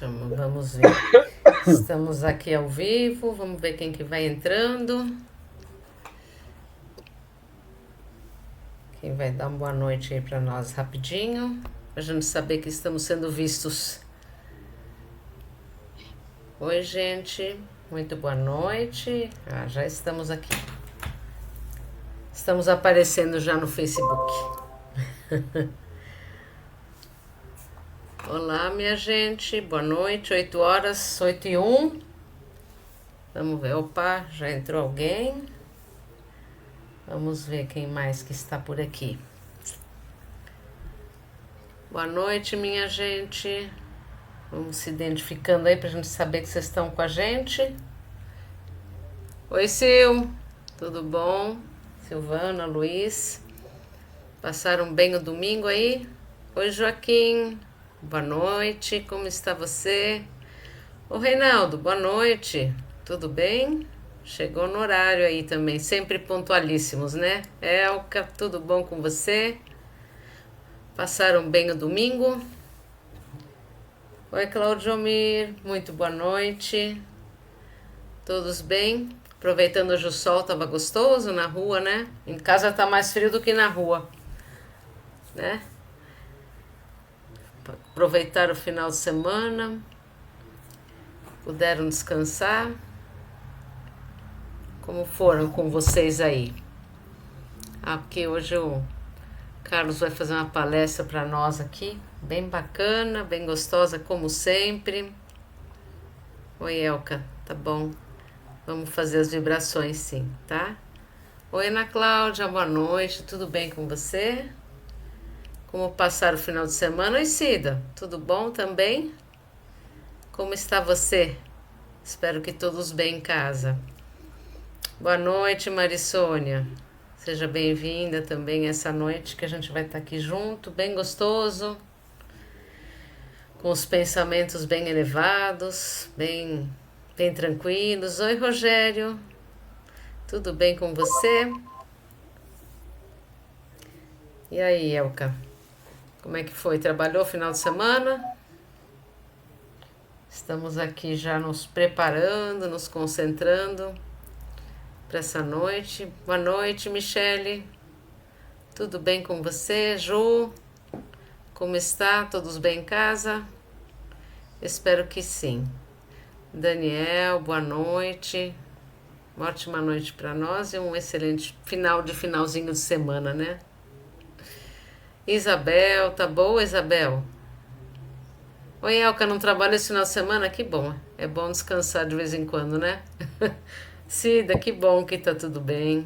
Vamos ver. Estamos aqui ao vivo, vamos ver quem que vai entrando. Quem vai dar uma boa noite aí para nós rapidinho, pra gente saber que estamos sendo vistos. Oi, gente, muito boa noite. Já estamos aqui. Estamos aparecendo já no Facebook. Olá, minha gente, boa noite, 8 horas, 8h01. Vamos ver, opa, já entrou alguém. Vamos ver quem mais que está por aqui. Boa noite, minha gente. Vamos se identificando aí pra gente saber que vocês estão com a gente. Oi, Sil. Tudo bom? Silvana, Luiz. Passaram bem o domingo aí? Oi, Joaquim. Boa noite. Como está você? Ô, Reinaldo, boa noite. Tudo bem? Chegou no horário aí também, sempre pontualíssimos, né? Elka, tudo bom com você? Passaram bem o domingo? Oi, Claudiomir, muito boa noite. Todos bem? Aproveitando hoje o sol, tava gostoso na rua, né? Em casa tá mais frio do que na rua, né? Aproveitar o final de semana, puderam descansar. Como foram com vocês aí? Porque hoje o Carlos vai fazer uma palestra para nós aqui, bem bacana, bem gostosa, como sempre. Oi, Elka, tá bom. Vamos fazer as vibrações, sim, tá? Oi, Ana Cláudia, boa noite, tudo bem com você? Como passar o final de semana? Oi, Cida, tudo bom também? Como está você? Espero que todos bem em casa. Boa noite, Marisônia. Seja bem-vinda também essa noite que a gente vai estar aqui junto, bem gostoso, com os pensamentos bem elevados, bem tranquilos. Oi, Rogério, tudo bem com você? E aí, Elka, como é que foi? Trabalhou final de semana? Estamos aqui já nos preparando, nos concentrando para essa noite. Boa noite, Michele. Tudo bem com você, Ju? Como está? Todos bem em casa? Espero que sim. Daniel, boa noite. Uma ótima noite para nós e um excelente finalzinho de semana, né? Isabel, tá boa, Isabel? Oi, Elka, não trabalha esse final de semana? Que bom. É bom descansar de vez em quando, né? Cida, que bom que tá tudo bem.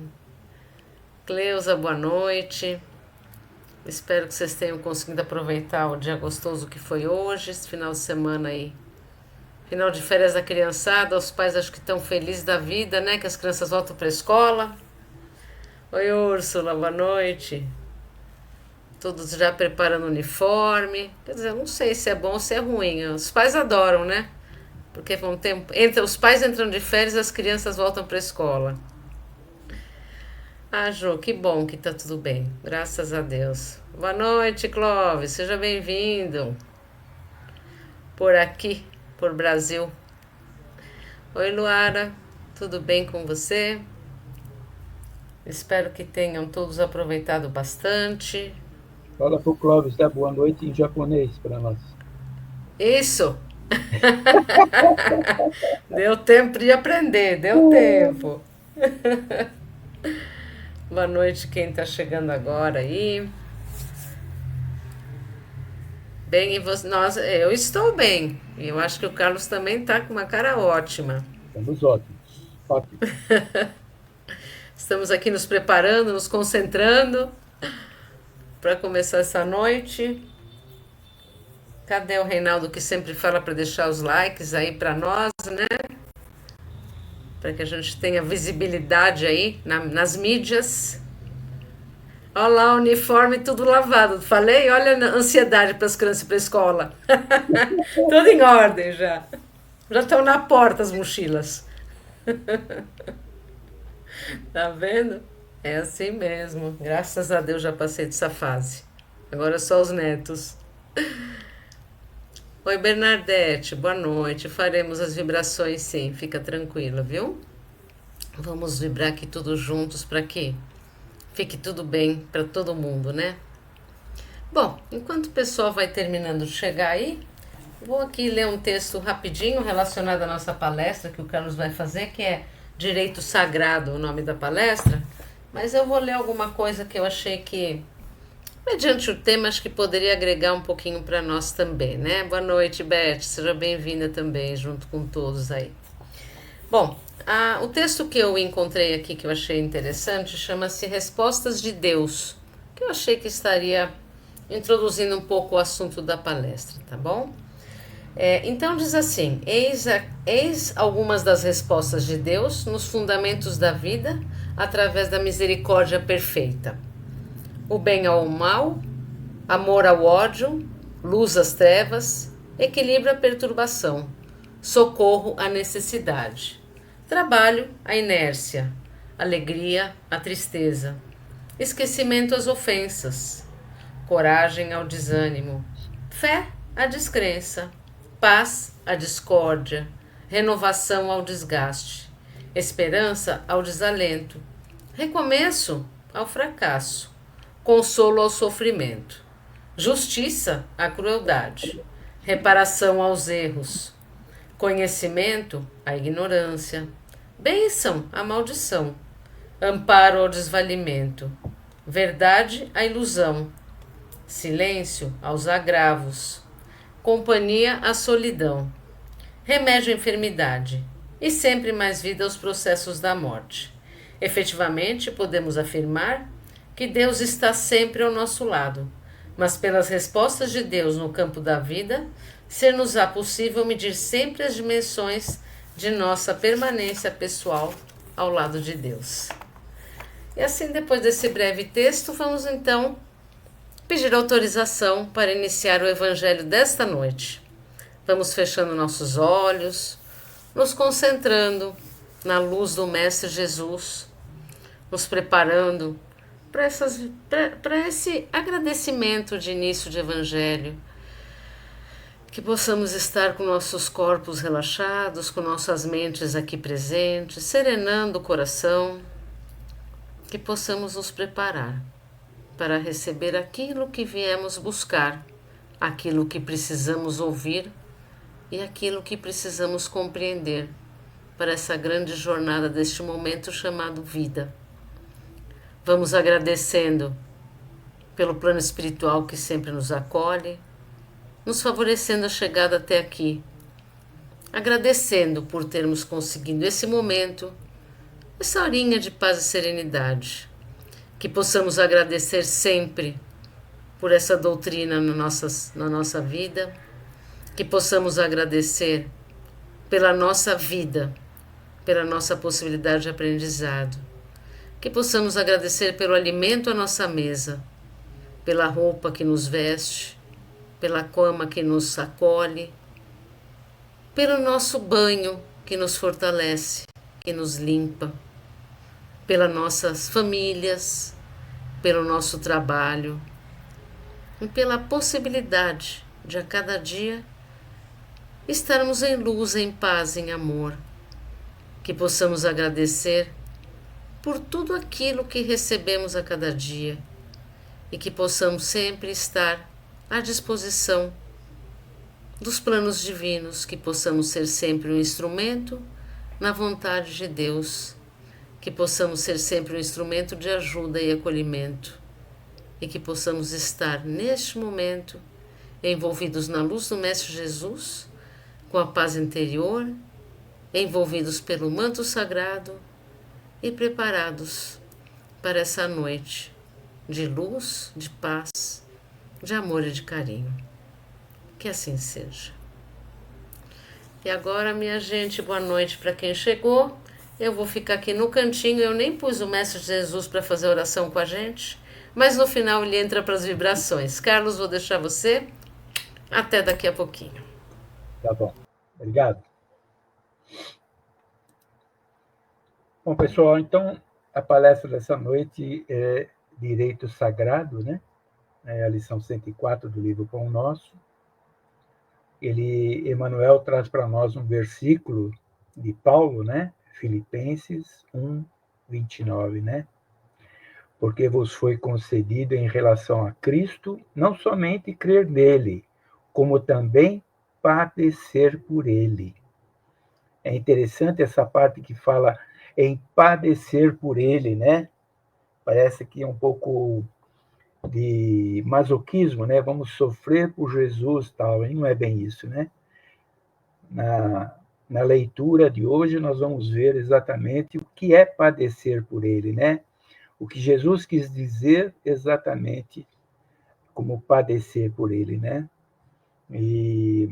Cleusa, boa noite. Espero que vocês tenham conseguido aproveitar o dia gostoso que foi hoje, esse final de semana aí. Final de férias da criançada, os pais acho que estão felizes da vida, né? Que as crianças voltam para a escola. Oi, Úrsula, boa noite. Todos já preparando o uniforme. Quer dizer, não sei se é bom ou se é ruim. Os pais adoram, né? Porque vão ter, os pais entram de férias e as crianças voltam para a escola. Ah, Jô, que bom que tá tudo bem. Graças a Deus. Boa noite, Clóvis. Seja bem-vindo. Por aqui, por Brasil. Oi, Luara. Tudo bem com você? Espero que tenham todos aproveitado bastante. Fala pro Clóvis, dá boa noite em japonês para nós. Isso! Deu tempo de aprender, deu tempo. Boa noite, quem tá chegando agora aí. Bem, e você, eu estou bem. E eu acho que o Carlos também tá com uma cara ótima. Estamos ótimos. Ótimo. Estamos aqui nos preparando, nos concentrando para começar essa noite. Cadê o Reinaldo que sempre fala para deixar os likes aí para nós, né? Para que a gente tenha visibilidade aí nas mídias. Olha lá o uniforme tudo lavado. Falei, olha a ansiedade para as crianças ir para a escola. Tudo em ordem já. Já estão na porta as mochilas. Tá vendo? É assim mesmo. Graças a Deus já passei dessa fase. Agora é só os netos. Oi, Bernadette, boa noite. Faremos as vibrações sim, fica tranquila, viu? Vamos vibrar aqui todos juntos para que fique tudo bem para todo mundo, né? Bom, enquanto o pessoal vai terminando de chegar aí, vou aqui ler um texto rapidinho relacionado à nossa palestra que o Carlos vai fazer, que é Direito Sagrado, o nome da palestra. Mas eu vou ler alguma coisa que eu achei que, mediante o tema, acho que poderia agregar um pouquinho para nós também, né? Boa noite, Beth. Seja bem-vinda também, junto com todos aí. Bom, o texto que eu encontrei aqui, que eu achei interessante, chama-se Respostas de Deus, que eu achei que estaria introduzindo um pouco o assunto da palestra, tá bom? Então diz assim: eis algumas das respostas de Deus nos fundamentos da vida através da misericórdia perfeita. O bem ao mal, amor ao ódio, luz às trevas, equilíbrio à perturbação, socorro à necessidade, trabalho à inércia, alegria à tristeza, esquecimento às ofensas, coragem ao desânimo, fé à descrença, paz à discórdia, renovação ao desgaste, esperança ao desalento, recomeço ao fracasso, consolo ao sofrimento, justiça à crueldade, reparação aos erros, conhecimento à ignorância, bênção à maldição, amparo ao desvalimento, verdade à ilusão, silêncio aos agravos, companhia à solidão, remédio à enfermidade e sempre mais vida aos processos da morte. Efetivamente, podemos afirmar que Deus está sempre ao nosso lado, mas pelas respostas de Deus no campo da vida, ser-nos-á possível medir sempre as dimensões de nossa permanência pessoal ao lado de Deus. E assim, depois desse breve texto, vamos então pedir autorização para iniciar o Evangelho desta noite. Vamos fechando nossos olhos, nos concentrando na luz do Mestre Jesus, nos preparando para esse agradecimento de início de Evangelho, que possamos estar com nossos corpos relaxados, com nossas mentes aqui presentes, serenando o coração, que possamos nos preparar para receber aquilo que viemos buscar, aquilo que precisamos ouvir e aquilo que precisamos compreender para essa grande jornada deste momento chamado vida. Vamos agradecendo pelo plano espiritual que sempre nos acolhe, nos favorecendo a chegada até aqui, agradecendo por termos conseguido esse momento, essa horinha de paz e serenidade, que possamos agradecer sempre por essa doutrina na nossa vida, que possamos agradecer pela nossa vida, pela nossa possibilidade de aprendizado, que possamos agradecer pelo alimento à nossa mesa, pela roupa que nos veste, pela cama que nos acolhe, pelo nosso banho que nos fortalece, que nos limpa, pelas nossas famílias, pelo nosso trabalho e pela possibilidade de a cada dia estarmos em luz, em paz, em amor, que possamos agradecer por tudo aquilo que recebemos a cada dia e que possamos sempre estar à disposição dos planos divinos, que possamos ser sempre um instrumento na vontade de Deus, que possamos ser sempre um instrumento de ajuda e acolhimento e que possamos estar neste momento envolvidos na luz do Mestre Jesus, com a paz interior, envolvidos pelo manto sagrado e preparados para essa noite de luz, de paz, de amor e de carinho. Que assim seja. E agora, minha gente, boa noite para quem chegou. Eu vou ficar aqui no cantinho, eu nem pus o Mestre Jesus para fazer oração com a gente, mas no final ele entra para as vibrações. Carlos, vou deixar você. Até daqui a pouquinho. Tá bom. Obrigado. Bom, pessoal, então a palestra dessa noite é Direito Sagrado, né? É a lição 104 do livro Pão Nosso. Emmanuel traz para nós um versículo de Paulo, né? Filipenses 1:29, né? Porque vos foi concedido em relação a Cristo, não somente crer nele, como também padecer por ele. É interessante essa parte que fala em padecer por ele, né? Parece que é um pouco de masoquismo, né? Vamos sofrer por Jesus, tal. E não é bem isso, né? Na leitura de hoje, nós vamos ver exatamente o que é padecer por ele, né? O que Jesus quis dizer exatamente como padecer por ele, né? E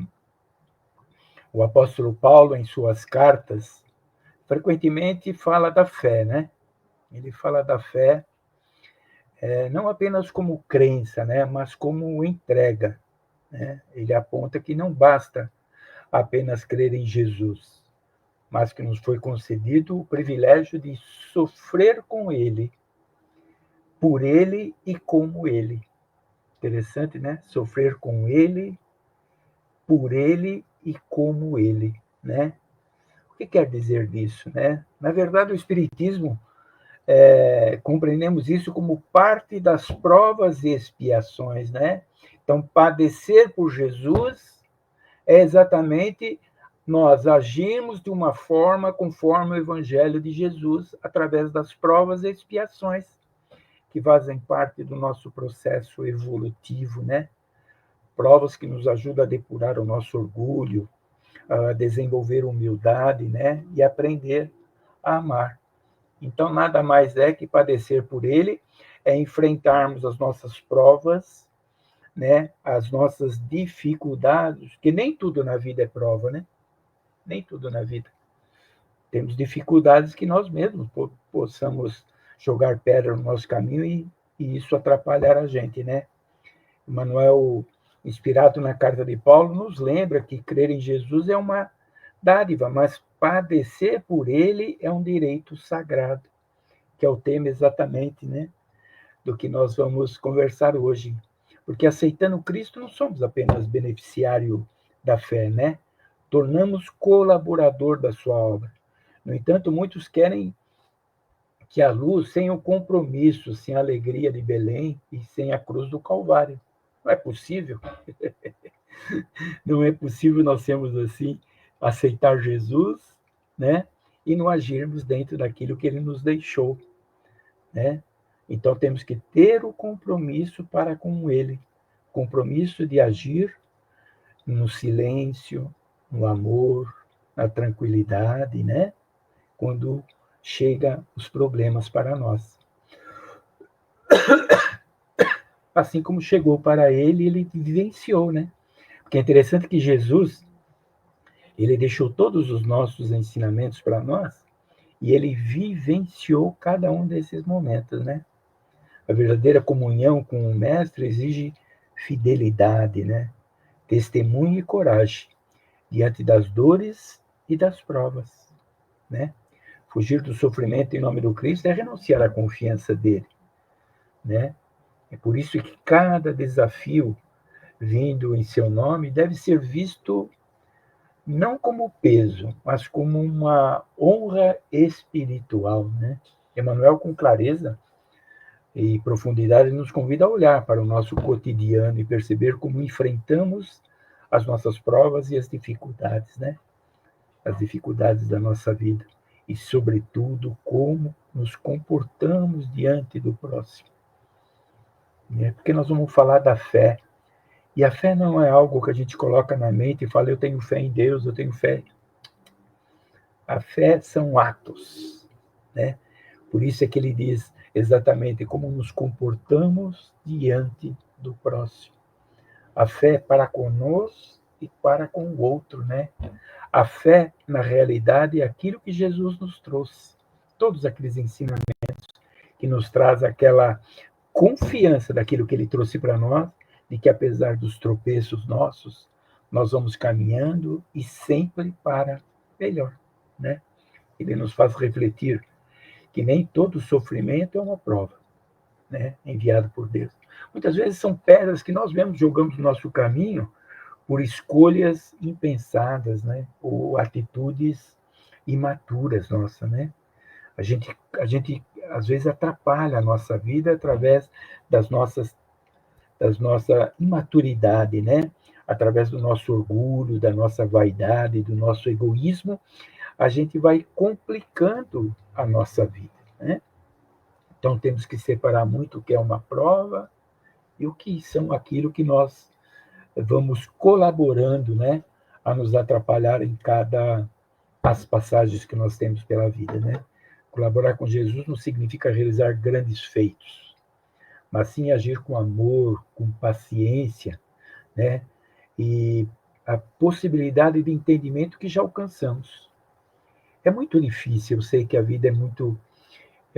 o apóstolo Paulo, em suas cartas, frequentemente fala da fé, né? Ele fala da fé não apenas como crença, né? Mas como entrega, né? Ele aponta que não basta apenas crer em Jesus, mas que nos foi concedido o privilégio de sofrer com ele, por ele e como ele. Interessante, né? Sofrer com ele, por ele e como ele, né? O que quer dizer isso, né? Na verdade, o Espiritismo, compreendemos isso como parte das provas e expiações, né? Então, padecer por Jesus é exatamente nós agirmos de uma forma conforme o Evangelho de Jesus, através das provas e expiações, que fazem parte do nosso processo evolutivo, né? Provas que nos ajudam a depurar o nosso orgulho, a desenvolver humildade, né? E aprender a amar. Então, nada mais é que padecer por ele, é enfrentarmos as nossas provas, né? As nossas dificuldades, que nem tudo na vida é prova, né? Nem tudo na vida. Temos dificuldades que nós mesmos possamos jogar pedra no nosso caminho e isso atrapalhar a gente, né? Emmanuel, inspirado na carta de Paulo, nos lembra que crer em Jesus é uma dádiva, mas padecer por ele é um direito sagrado, que é o tema exatamente, né, do que nós vamos conversar hoje. Porque aceitando Cristo não somos apenas beneficiário da fé, né? Tornamos colaborador da sua obra. No entanto, muitos querem que a luz, sem o compromisso, sem a alegria de Belém e sem a cruz do Calvário. Não é possível. Não é possível nós sermos assim, aceitar Jesus, né? E não agirmos dentro daquilo que ele nos deixou, né? Então temos que ter o compromisso para com ele, compromisso de agir no silêncio, no amor, na tranquilidade, né? Quando chegam os problemas para nós. Assim como chegou para ele, ele vivenciou, né? Porque é interessante que Jesus, ele deixou todos os nossos ensinamentos para nós e ele vivenciou cada um desses momentos, né? A verdadeira comunhão com o Mestre exige fidelidade, né? Testemunho e coragem diante das dores e das provas, né? Fugir do sofrimento em nome do Cristo é renunciar à confiança dele, né? É por isso que cada desafio vindo em seu nome deve ser visto não como peso, mas como uma honra espiritual, né? Emmanuel, com clareza e profundidade, nos convida a olhar para o nosso cotidiano e perceber como enfrentamos as nossas provas e as dificuldades, né? As dificuldades da nossa vida. E, sobretudo, como nos comportamos diante do próximo. Né? Porque nós vamos falar da fé. E a fé não é algo que a gente coloca na mente e fala, eu tenho fé em Deus, eu tenho fé. A fé são atos, né? Por isso é que ele diz exatamente como nos comportamos diante do próximo. A fé para conosco e para com o outro, né? A fé, na realidade, é aquilo que Jesus nos trouxe. Todos aqueles ensinamentos que nos traz aquela confiança daquilo que ele trouxe para nós, de que apesar dos tropeços nossos, nós vamos caminhando e sempre para melhor, né? Ele nos faz refletir que nem todo sofrimento é uma prova, né? Enviado por Deus. Muitas vezes são pedras que nós mesmos jogamos no nosso caminho por escolhas impensadas, né? Ou atitudes imaturas nossa, né? A gente às vezes atrapalha a nossa vida através das nossa imaturidade, né? Através do nosso orgulho, da nossa vaidade, do nosso egoísmo, a gente vai complicando a nossa vida, né? Então temos que separar muito o que é uma prova e o que são aquilo que nós vamos colaborando, né, a nos atrapalhar em cada as passagens que nós temos pela vida, né? Colaborar com Jesus não significa realizar grandes feitos, mas sim agir com amor, com paciência, né? E a possibilidade de entendimento que já alcançamos. É muito difícil, eu sei que a vida é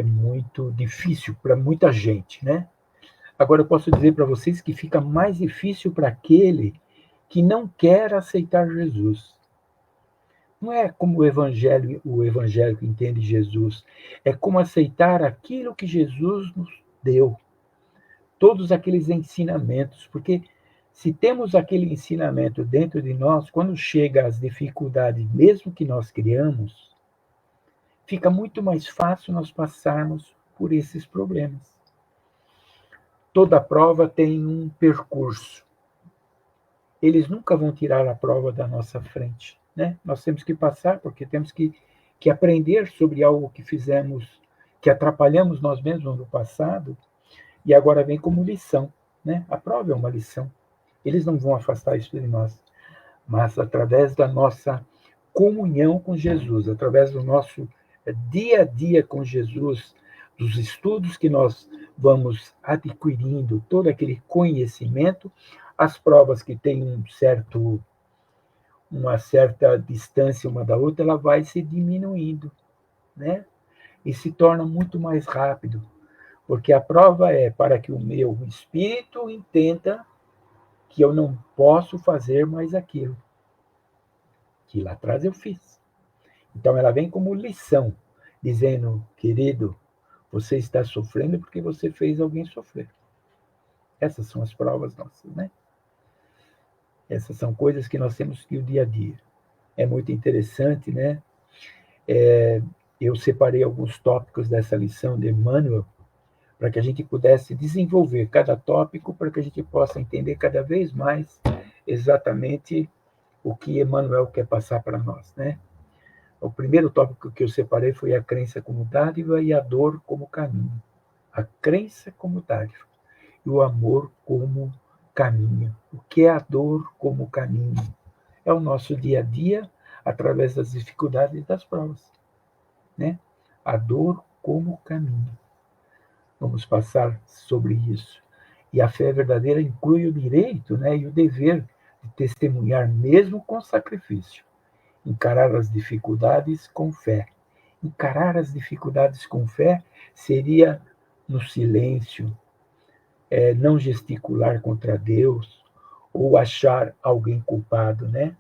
muito difícil para muita gente, né? Agora eu posso dizer para vocês que fica mais difícil para aquele que não quer aceitar Jesus. Não é como o evangélico entende Jesus, é como aceitar aquilo que Jesus nos deu, todos aqueles ensinamentos, porque se temos aquele ensinamento dentro de nós, quando chega as dificuldades, mesmo que nós criamos, fica muito mais fácil nós passarmos por esses problemas. Toda prova tem um percurso. Eles nunca vão tirar a prova da nossa frente, né? Nós temos que passar, porque temos que aprender sobre algo que fizemos, que atrapalhamos nós mesmos no passado, e agora vem como lição, né? A prova é uma lição. Eles não vão afastar isso de nós, mas através da nossa comunhão com Jesus, através do nosso dia a dia com Jesus, dos estudos que nós vamos adquirindo, todo aquele conhecimento, as provas que têm uma certa distância uma da outra, ela vai se diminuindo, né? E se torna muito mais rápido, porque a prova é para que o meu espírito entenda que eu não posso fazer mais aquilo que lá atrás eu fiz. Então ela vem como lição, dizendo, querido, você está sofrendo porque você fez alguém sofrer. Essas são as provas nossas, né? Essas são coisas que nós temos que ir o dia a dia. É muito interessante, né? Eu separei alguns tópicos dessa lição de Emmanuel para que a gente pudesse desenvolver cada tópico, para que a gente possa entender cada vez mais exatamente o que Emmanuel quer passar para nós, né? O primeiro tópico que eu separei foi a crença como dádiva e a dor como caminho. A crença como dádiva e o amor como caminho. O que é a dor como caminho? É o nosso dia a dia através das dificuldades e das provas, né? A dor como caminho. Vamos passar sobre isso. E a fé verdadeira inclui o direito, né, e o dever de testemunhar mesmo com sacrifício. Encarar as dificuldades com fé. Encarar as dificuldades com fé seria no silêncio, não gesticular contra Deus ou achar alguém culpado, né?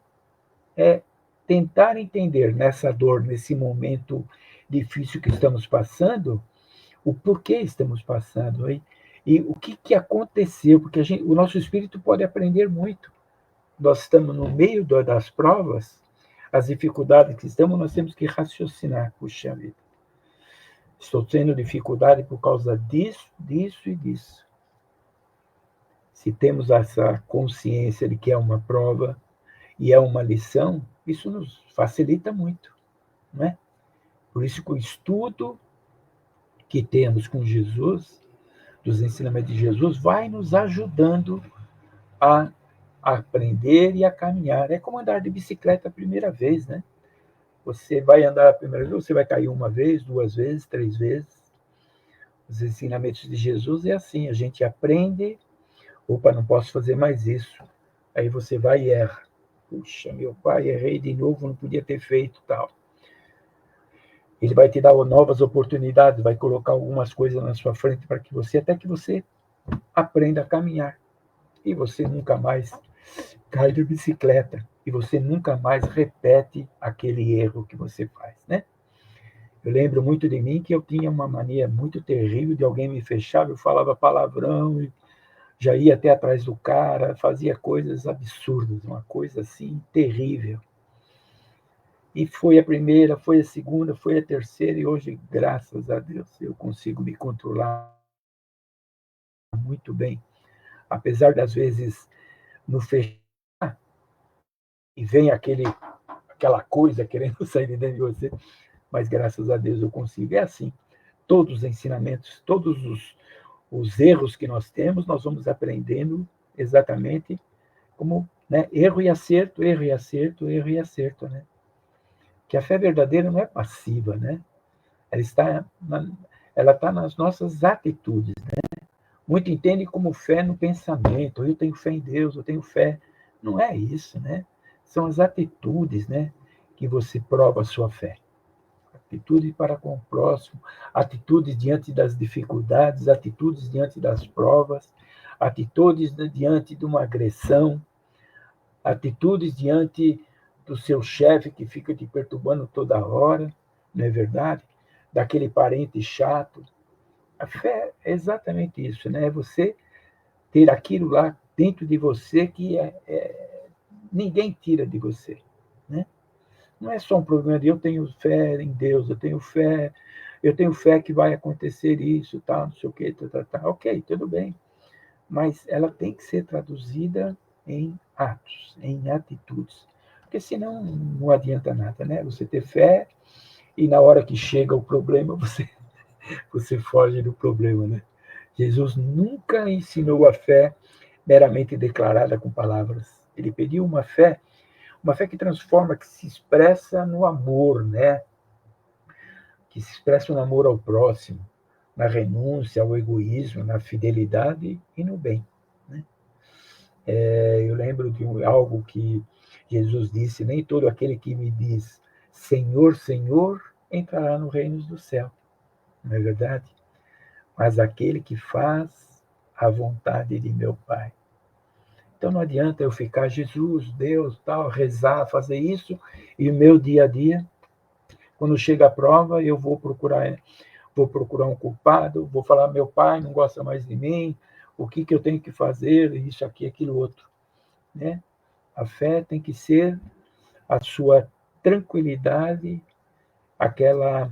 É tentar entender nessa dor, nesse momento difícil que estamos passando, o porquê estamos passando e o que aconteceu, porque o nosso espírito pode aprender muito. Nós estamos no meio das provas, as dificuldades que estamos, nós temos que raciocinar. Puxa vida, estou tendo dificuldade por causa disso, disso e disso. Se temos essa consciência de que é uma prova e é uma lição, isso nos facilita muito, não é? Por isso que o estudo que temos com Jesus, dos ensinamentos de Jesus, vai nos ajudando a aprender e a caminhar. É como andar de bicicleta a primeira vez, né? Você vai andar a primeira vez, você vai cair uma vez, duas vezes, três vezes. Os ensinamentos de Jesus é assim, a gente aprende, opa, não posso fazer mais isso. Aí você vai e erra. Puxa, meu pai, errei de novo, não podia ter feito tal. Ele vai te dar novas oportunidades, vai colocar algumas coisas na sua frente para que você, até que você aprenda a caminhar. E você nunca mais cai de bicicleta. E você nunca mais repete aquele erro que você faz, né? Eu lembro muito de mim que eu tinha uma mania muito terrível de alguém me fechar, eu falava palavrão, já ia até atrás do cara, fazia coisas absurdas, uma coisa assim terrível. E foi a primeira, foi a segunda, foi a terceira, e hoje, graças a Deus, eu consigo me controlar muito bem. Apesar das vezes no fechar, e vem aquela coisa querendo sair de dentro de você, mas graças a Deus eu consigo. É assim, todos os ensinamentos, todos os erros que nós temos, nós vamos aprendendo exatamente como, né, erro e acerto, erro e acerto, erro e acerto, né? Que a fé verdadeira não é passiva, né? Ela está, ela está nas nossas atitudes, né? Muito entende como fé no pensamento. Eu tenho fé em Deus, eu tenho fé. Não é isso, né? São as atitudes, né, que você prova a sua fé. Atitude para com o próximo, atitudes diante das dificuldades, atitudes diante das provas, atitudes diante de uma agressão, atitudes diante do seu chefe que fica te perturbando toda hora, não é verdade? Daquele parente chato. A fé é exatamente isso, né? É você ter aquilo lá dentro de você que ninguém tira de você, né? Não é só um problema de eu tenho fé em Deus, eu tenho fé que vai acontecer isso, tá, não sei o quê, tá. Ok, tudo bem. Mas ela tem que ser traduzida em atos, em atitudes. Porque senão não adianta nada, né? Você ter fé e na hora que chega o problema, você foge do problema, né? Jesus nunca ensinou a fé meramente declarada com palavras. Ele pediu uma fé que transforma, que se expressa no amor, né? Que se expressa no amor ao próximo, na renúncia ao egoísmo, na fidelidade e no bem, né? Eu lembro de algo que Jesus disse: nem todo aquele que me diz Senhor, Senhor, entrará no reino do céu. Não é verdade? Mas aquele que faz a vontade de meu Pai. Então não adianta eu ficar Jesus, Deus, tal, rezar, fazer isso, e o meu dia a dia, quando chega a prova, eu vou procurar um culpado, vou falar, meu pai não gosta mais de mim, o que eu tenho que fazer, isso aqui, aquilo outro, né? A fé tem que ser a sua tranquilidade, aquela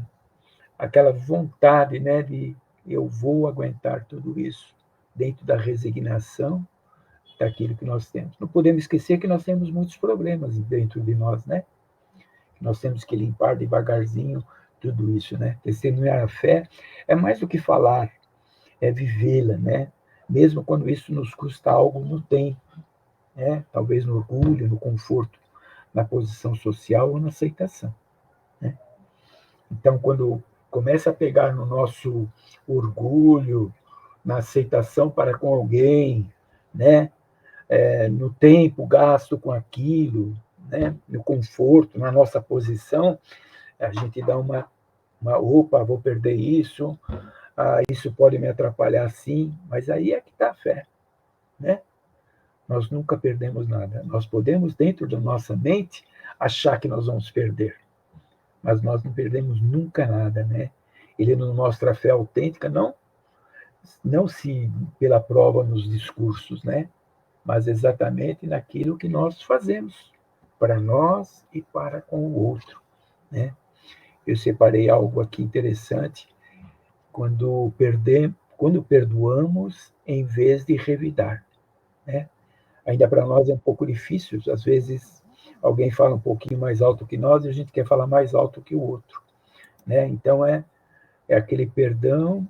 vontade, né, de eu vou aguentar tudo isso dentro da resignação daquilo que nós temos. Não podemos esquecer que nós temos muitos problemas dentro de nós, né? Nós temos que limpar devagarzinho tudo isso, né? Testemunhar a fé é mais do que falar, é vivê-la, né? Mesmo quando isso nos custa algo no tempo, né? Talvez no orgulho, no conforto, na posição social ou na aceitação, né? Então, quando começa a pegar no nosso orgulho, na aceitação para com alguém, né? No tempo gasto com aquilo, né? No conforto, na nossa posição, a gente dá opa, vou perder isso, isso pode me atrapalhar sim, mas aí é que está a fé, né? Nós nunca perdemos nada. Nós podemos, dentro da nossa mente, achar que nós vamos perder, mas nós não perdemos nunca nada, né? Ele nos mostra a fé autêntica, não se pela prova nos discursos, né? Mas exatamente naquilo que nós fazemos para nós e para com o outro, né? Eu separei algo aqui interessante quando perdoamos em vez de revidar, né? Ainda para nós é um pouco difícil, às vezes alguém fala um pouquinho mais alto que nós e a gente quer falar mais alto que o outro, né? Então é aquele perdão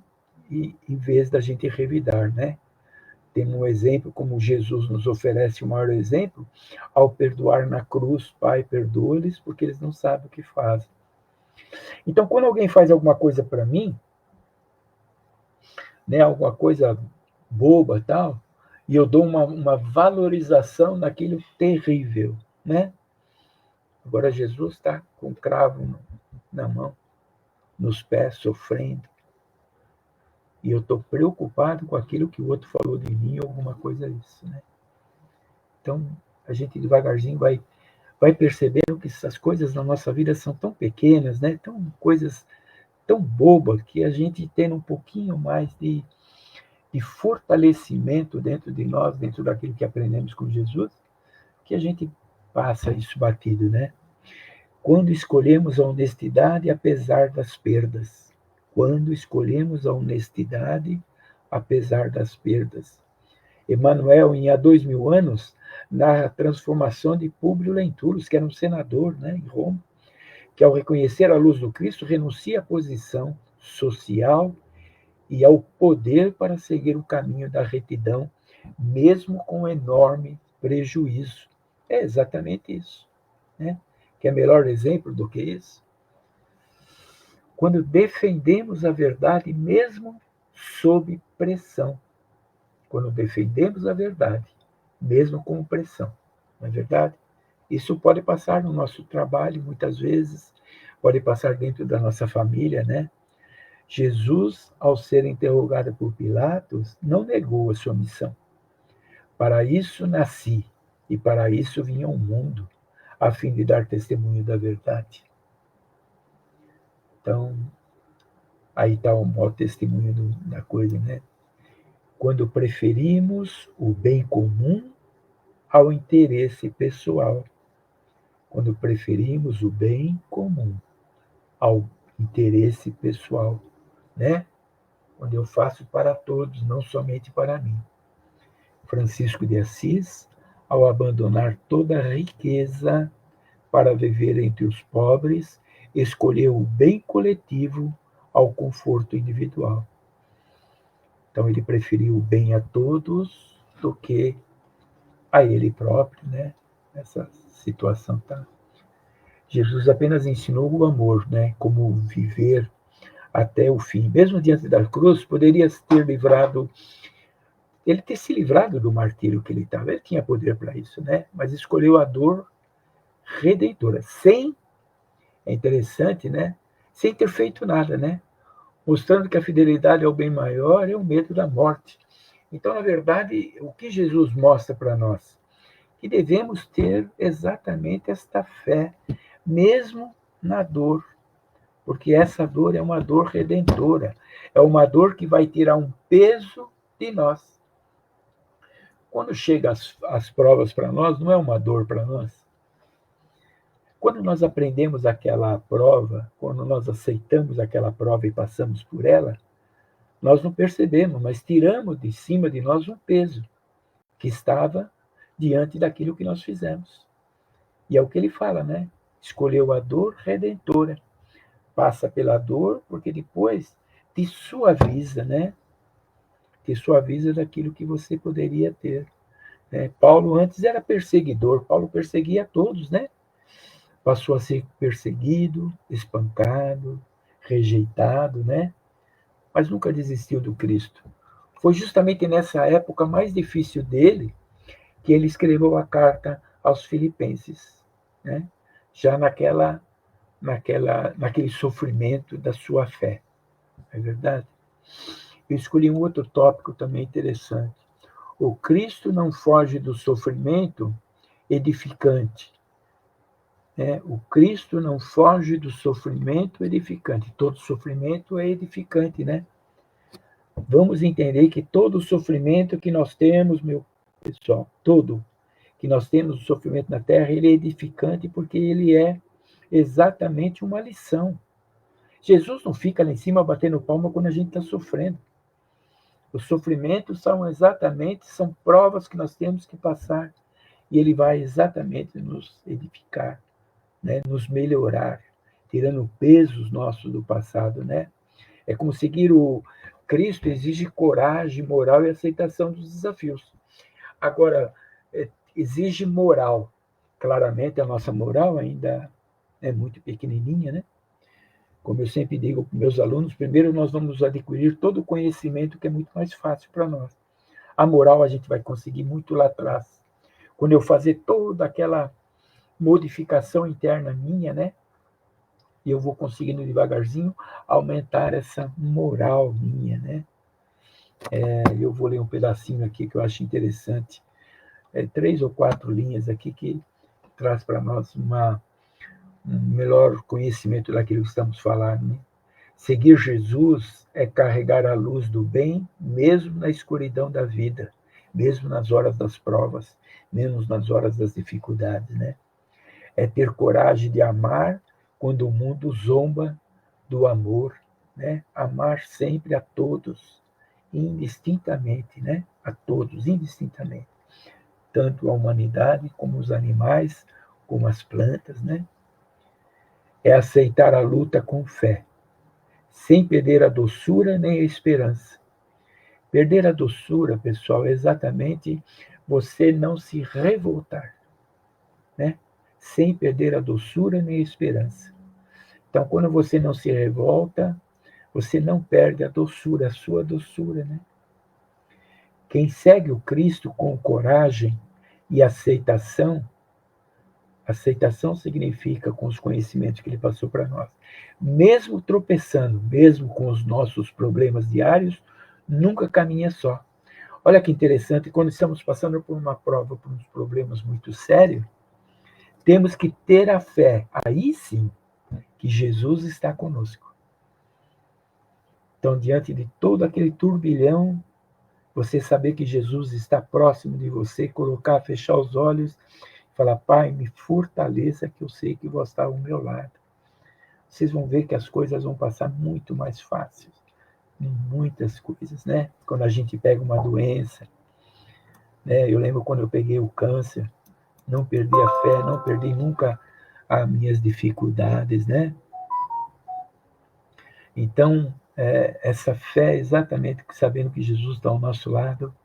e em vez da gente revidar, né? Tem um exemplo, como Jesus nos oferece o maior exemplo, ao perdoar na cruz, Pai, perdoa-lhes, porque eles não sabem o que fazem. Então, quando alguém faz alguma coisa para mim, né, alguma coisa boba tal, e eu dou uma valorização naquilo terrível, né? Agora Jesus está com um cravo na mão, nos pés, sofrendo, e eu estou preocupado com aquilo que o outro falou de mim, alguma coisa disso, né? Então, a gente devagarzinho vai percebendo que essas coisas na nossa vida são tão pequenas, né? Tão coisas tão bobas que a gente tem um pouquinho mais de fortalecimento dentro de nós, dentro daquilo que aprendemos com Jesus, que a gente passa isso batido, né? Quando escolhemos a honestidade apesar das perdas. Quando escolhemos a honestidade apesar das perdas. Emmanuel, em há 2000 anos, narra a transformação de Públio Lentulus, que era um senador, né, em Roma, que ao reconhecer a luz do Cristo, renuncia à posição social e ao poder para seguir o caminho da retidão, mesmo com enorme prejuízo. É exatamente isso, né? Que é melhor exemplo do que isso? Quando defendemos a verdade mesmo sob pressão. Quando defendemos a verdade, mesmo com pressão. Não é verdade? Isso pode passar no nosso trabalho, muitas vezes, pode passar dentro da nossa família, né? Jesus, ao ser interrogado por Pilatos, não negou a sua missão. Para isso nasci, e para isso vim ao mundo, a fim de dar testemunho da verdade. Então, aí está o maior testemunho da coisa, né? Quando preferimos o bem comum ao interesse pessoal. Quando preferimos o bem comum ao interesse pessoal, né? Quando eu faço para todos, não somente para mim. Francisco de Assis, ao abandonar toda a riqueza para viver entre os pobres, escolheu o bem coletivo ao conforto individual. Então ele preferiu o bem a todos do que a ele próprio, né? Essa situação tá. Jesus apenas ensinou o amor, né? Como viver até o fim. Mesmo diante da cruz, poderia ter livrado, ele ter se livrado do martírio que ele estava. Ele tinha poder para isso, né? Mas escolheu a dor redentora, sem, é interessante, né? Sem ter feito nada, né? Mostrando que a fidelidade ao bem maior é o medo da morte. Então, na verdade, o que Jesus mostra para nós? Que devemos ter exatamente esta fé, mesmo na dor, porque essa dor é uma dor redentora, é uma dor que vai tirar um peso de nós. Quando chegam as provas para nós, não é uma dor para nós. Quando nós aprendemos aquela prova, quando nós aceitamos aquela prova e passamos por ela, nós não percebemos, mas tiramos de cima de nós um peso que estava diante daquilo que nós fizemos. E é o que ele fala, né? Escolheu a dor redentora. Passa pela dor, porque depois te suaviza, né? Te suaviza daquilo que você poderia ter. Né? Paulo antes era perseguidor, Paulo perseguia todos, né? Passou a ser perseguido, espancado, rejeitado, né? Mas nunca desistiu do Cristo. Foi justamente nessa época mais difícil dele que ele escreveu a carta aos Filipenses, né? Já naquele sofrimento da sua fé. É verdade? Eu escolhi um outro tópico também interessante. O Cristo não foge do sofrimento edificante. Né? O Cristo não foge do sofrimento edificante. Todo sofrimento é edificante, né? Vamos entender que todo sofrimento que nós temos, meu pessoal, todo que nós temos o sofrimento na Terra, ele é edificante porque ele é exatamente uma lição. Jesus não fica lá em cima batendo palma quando a gente está sofrendo. Os sofrimentos são provas que nós temos que passar e ele vai exatamente nos edificar, né? Nos melhorar, tirando pesos nossos do passado, né? É como seguir o Cristo exige coragem, moral e aceitação dos desafios. Agora, exige moral. Claramente, a nossa moral ainda é muito pequenininha, né? Como eu sempre digo para meus alunos, primeiro nós vamos adquirir todo o conhecimento que é muito mais fácil para nós. A moral a gente vai conseguir muito lá atrás. Quando eu fazer toda aquela modificação interna minha, né? E eu vou conseguindo devagarzinho aumentar essa moral minha, né? Eu vou ler um pedacinho aqui que eu acho interessante. 3 ou 4 linhas aqui que traz para nós um melhor conhecimento daquilo que estamos falando, né? Seguir Jesus é carregar a luz do bem, mesmo na escuridão da vida, mesmo nas horas das provas, mesmo nas horas das dificuldades, né? É ter coragem de amar quando o mundo zomba do amor, né? Amar sempre a todos, indistintamente, né? A todos, indistintamente. Tanto a humanidade como os animais, como as plantas, né? É aceitar a luta com fé, sem perder a doçura nem a esperança. Perder a doçura, pessoal, é exatamente você não se revoltar, né? Sem perder a doçura nem a esperança. Então, quando você não se revolta, você não perde a doçura, a sua doçura, né? Quem segue o Cristo com coragem e aceitação, aceitação significa com os conhecimentos que ele passou para nós, mesmo tropeçando, mesmo com os nossos problemas diários, nunca caminha só. Olha que interessante, quando estamos passando por uma prova, por uns problemas muito sérios, temos que ter a fé, aí sim, que Jesus está conosco. Então, diante de todo aquele turbilhão, você saber que Jesus está próximo de você, colocar, fechar os olhos, falar, Pai, me fortaleça, que eu sei que vou estar ao meu lado. Vocês vão ver que as coisas vão passar muito mais fáceis. Muitas coisas, né? Quando a gente pega uma doença, né? Eu lembro quando eu peguei o câncer, não perdi a fé, não perdi nunca as minhas dificuldades, né? Então, essa fé, exatamente sabendo que Jesus está ao nosso lado,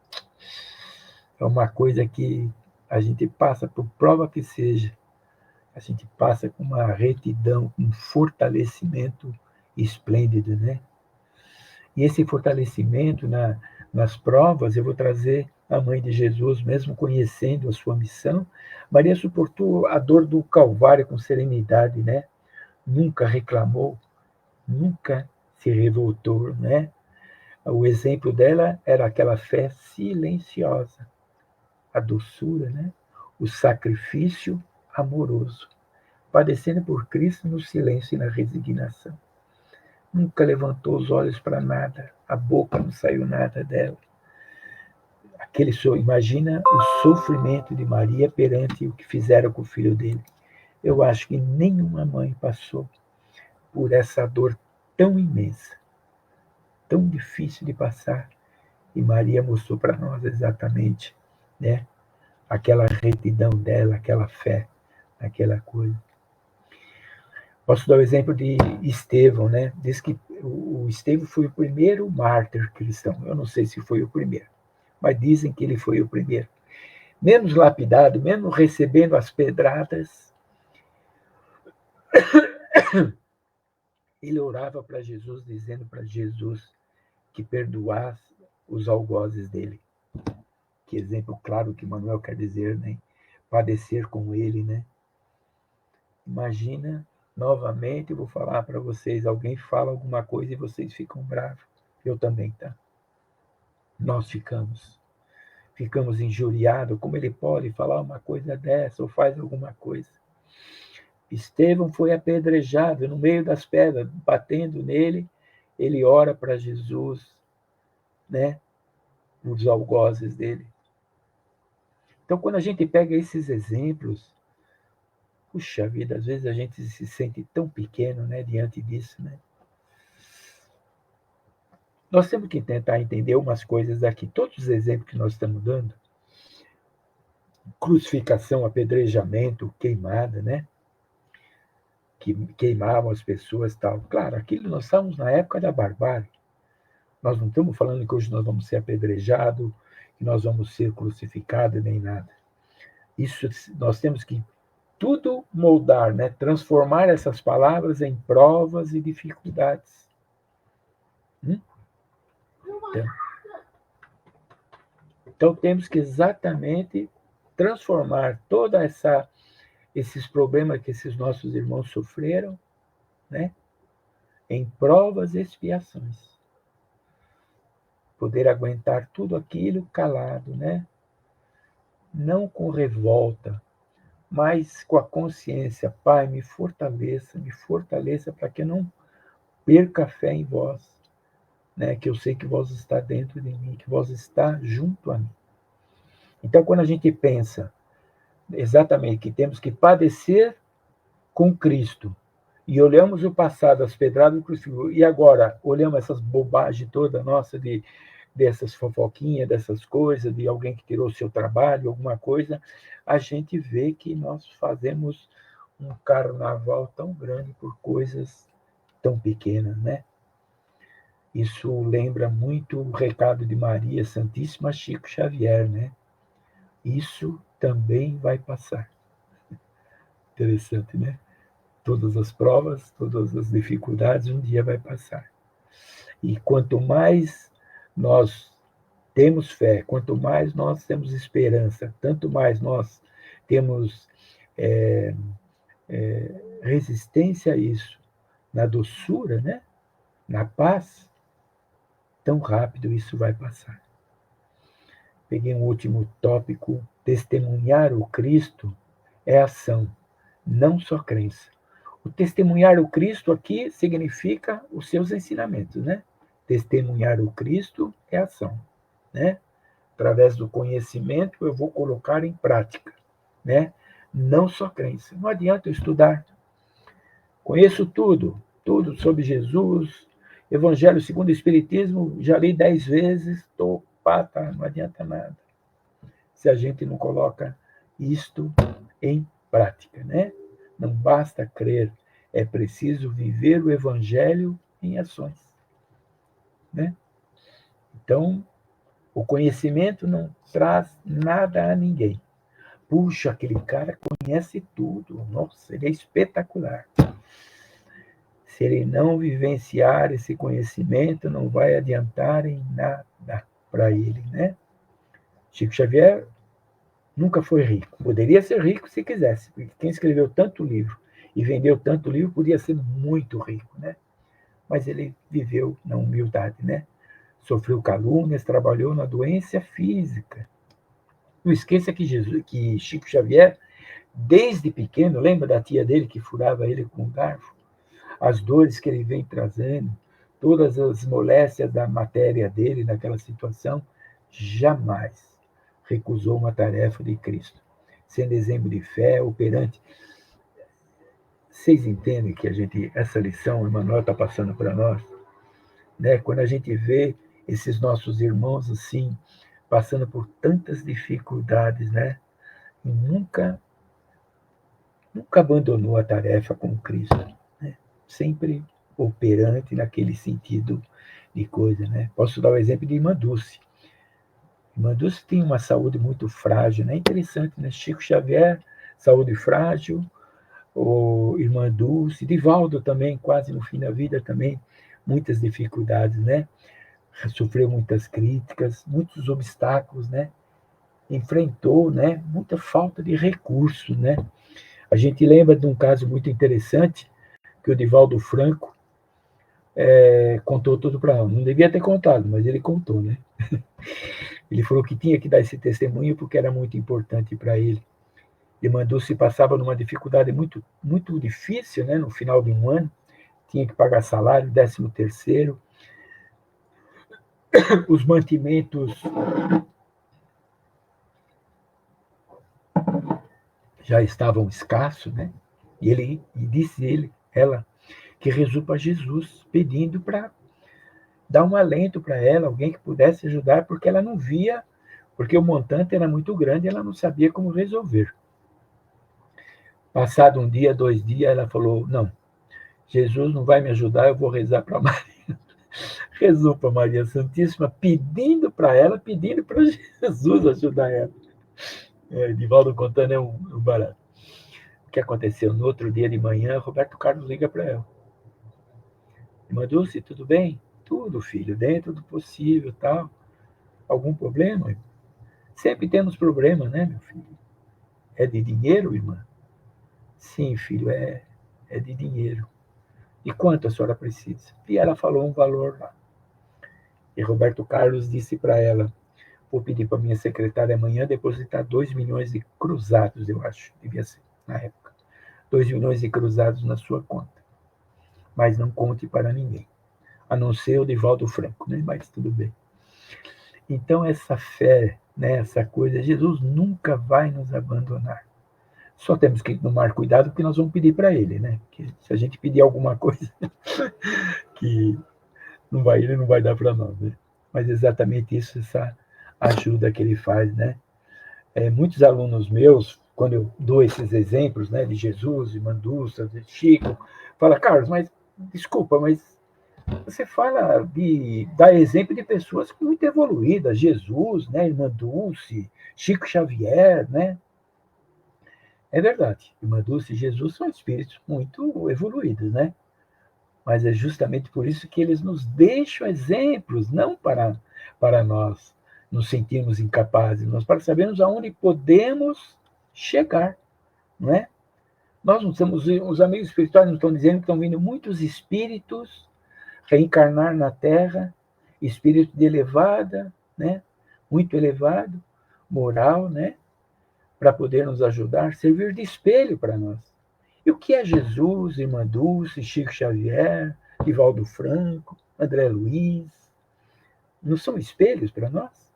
é uma coisa que a gente passa, por prova que seja, a gente passa com uma retidão, um fortalecimento esplêndido, né? E esse fortalecimento nas provas, eu vou trazer a mãe de Jesus, mesmo conhecendo a sua missão. Maria suportou a dor do Calvário com serenidade, né? Nunca reclamou, nunca se revoltou, né? O exemplo dela era aquela fé silenciosa, a doçura, né? O sacrifício amoroso, padecendo por Cristo no silêncio e na resignação. Nunca levantou os olhos para nada, a boca não saiu nada dela. Imagina o sofrimento de Maria perante o que fizeram com o filho dele. Eu acho que nenhuma mãe passou por essa dor tão imensa, tão difícil de passar. E Maria mostrou para nós exatamente, né, aquela retidão dela, aquela fé, aquela coisa. Posso dar o exemplo de Estevão, né? Diz que o Estevão foi o primeiro mártir cristão. Eu não sei se foi o primeiro, mas dizem que ele foi o primeiro. Menos lapidado, menos recebendo as pedradas, ele orava para Jesus, dizendo para Jesus que perdoasse os algozes dele. Que exemplo claro que Manuel quer dizer, né? Padecer com ele, né? Imagina, novamente, eu vou falar para vocês, alguém fala alguma coisa e vocês ficam bravos. Eu também, tá? Nós ficamos injuriados. Como ele pode falar uma coisa dessa ou faz alguma coisa? Estevão foi apedrejado no meio das pedras, batendo nele. Ele ora para Jesus, né? Os algozes dele. Então, quando a gente pega esses exemplos, puxa vida, às vezes a gente se sente tão pequeno, né, diante disso, né? Nós temos que tentar entender umas coisas aqui. Todos os exemplos que nós estamos dando, crucificação, apedrejamento, queimada, né? Que queimavam as pessoas e tal. Claro, aquilo nós estamos na época da barbárie. Nós não estamos falando que hoje nós vamos ser apedrejados, que nós vamos ser crucificados, nem nada. Isso nós temos que tudo moldar, né? Transformar essas palavras em provas e dificuldades. Então temos que exatamente transformar toda esses problemas que esses nossos irmãos sofreram, né, em provas e expiações. Poder aguentar tudo aquilo calado, né? Não com revolta, mas com a consciência, Pai, me fortaleça para que eu não perca a fé em vós, né? Que eu sei que vós está dentro de mim, que vós está junto a mim. Então, quando a gente pensa exatamente que temos que padecer com Cristo, e olhamos o passado, as pedradas do crucifixo, e agora olhamos essas bobagens toda nossa dessas fofoquinhas, dessas coisas, de alguém que tirou o seu trabalho, alguma coisa, a gente vê que nós fazemos um carnaval tão grande por coisas tão pequenas, né? Isso lembra muito o recado de Maria Santíssima a Chico Xavier, né? Isso também vai passar. Interessante, né? Todas as provas, todas as dificuldades, um dia vai passar. E quanto mais nós temos fé, quanto mais nós temos esperança, tanto mais nós temos resistência a isso, na doçura, né? Na paz, tão rápido isso vai passar. Peguei um último tópico. Testemunhar o Cristo é ação, não só crença. O testemunhar o Cristo aqui significa os seus ensinamentos, né? Testemunhar o Cristo é ação, né? Através do conhecimento eu vou colocar em prática, né? Não só crença. Não adianta eu estudar. Conheço tudo, tudo sobre Jesus, Evangelho segundo o Espiritismo, já li 10 vezes, estou pata, não adianta nada. Se a gente não coloca isto em prática, né? Não basta crer, é preciso viver o Evangelho em ações, né? Então, o conhecimento não traz nada a ninguém. Puxa, aquele cara conhece tudo, nossa, ele é espetacular. Se ele não vivenciar esse conhecimento, não vai adiantar em nada para ele, né? Chico Xavier nunca foi rico. Poderia ser rico se quisesse, porque quem escreveu tanto livro e vendeu tanto livro podia ser muito rico, né? Mas ele viveu na humildade, né? Sofreu calúnias, trabalhou na doença física. Não esqueça que Chico Xavier, desde pequeno, lembra da tia dele que furava ele com um garfo? As dores que ele vem trazendo, todas as moléstias da matéria dele naquela situação, jamais recusou uma tarefa de Cristo, sendo exemplo de fé, operante. Vocês entendem que essa lição, o Emmanuel está passando para nós, né? Quando a gente vê esses nossos irmãos assim, passando por tantas dificuldades, né? E nunca abandonou a tarefa com Cristo, né? Sempre operante naquele sentido de coisa, né? Posso dar o exemplo de Irmã Dulce. Irmã Dulce tem uma saúde muito frágil, né? Interessante, né? Chico Xavier, saúde frágil, o Irmã Dulce, Divaldo também, quase no fim da vida também, muitas dificuldades, né? Sofreu muitas críticas, muitos obstáculos, né? Enfrentou, né? Muita falta de recursos, né? A gente lembra de um caso muito interessante que o Divaldo Franco contou tudo para ela. Não devia ter contado, mas ele contou, né? Ele falou que tinha que dar esse testemunho porque era muito importante para ele. Ele mandou se passava numa dificuldade muito muito difícil, né? No final de um ano, tinha que pagar salário, 13º, os mantimentos já estavam escassos, né? E disse ela, que rezou para Jesus, pedindo para dar um alento para ela, alguém que pudesse ajudar, porque ela não via, porque o montante era muito grande, ela não sabia como resolver. Passado um dia, 2 dias, ela falou: não, Jesus não vai me ajudar, eu vou rezar para Maria. Rezou para Maria Santíssima, pedindo para ela, pedindo para Jesus ajudar ela. Divaldo contando é um barato. O que aconteceu? No outro dia de manhã, Roberto Carlos liga para ela. Irmã Dulce, tudo bem? Tudo, filho, dentro do possível, tal. Algum problema? Sempre temos problema, né, meu filho? É de dinheiro, irmã? Sim, filho, é de dinheiro. E quanto a senhora precisa? E ela falou um valor lá. E Roberto Carlos disse para ela: vou pedir para minha secretária amanhã depositar 2 milhões de cruzados, eu acho, devia ser, na época. 2 milhões de cruzados na sua conta. mas não conte para ninguém. A não ser o Divaldo Franco, né? Mas tudo bem. Então, essa fé, né, essa coisa, Jesus nunca vai nos abandonar. Só temos que tomar cuidado porque nós vamos pedir para ele, né? Porque se a gente pedir alguma coisa que não vai, ele não vai dar para nós, né? Mas exatamente isso, essa ajuda que ele faz, né? Muitos alunos meus, quando eu dou esses exemplos, né, de Jesus, de Manduça, de Chico, fala, Carlos, mas desculpa, mas você fala dá exemplo de pessoas muito evoluídas, Jesus, né, Irmã Dulce, Chico Xavier, né? É verdade, Irmã Dulce e Jesus são espíritos muito evoluídos, né? Mas é justamente por isso que eles nos deixam exemplos, não para nós nos sentirmos incapazes, mas para sabermos aonde podemos chegar, não é? Nós não estamos, os amigos espirituais não estão dizendo que estão vindo muitos espíritos reencarnar na Terra, espírito de elevada, né? Muito elevado, moral, né? Para poder nos ajudar, servir de espelho para nós. E o que é Jesus, Irmã Dulce, Chico Xavier, Divaldo Franco, André Luiz? Não são espelhos para nós?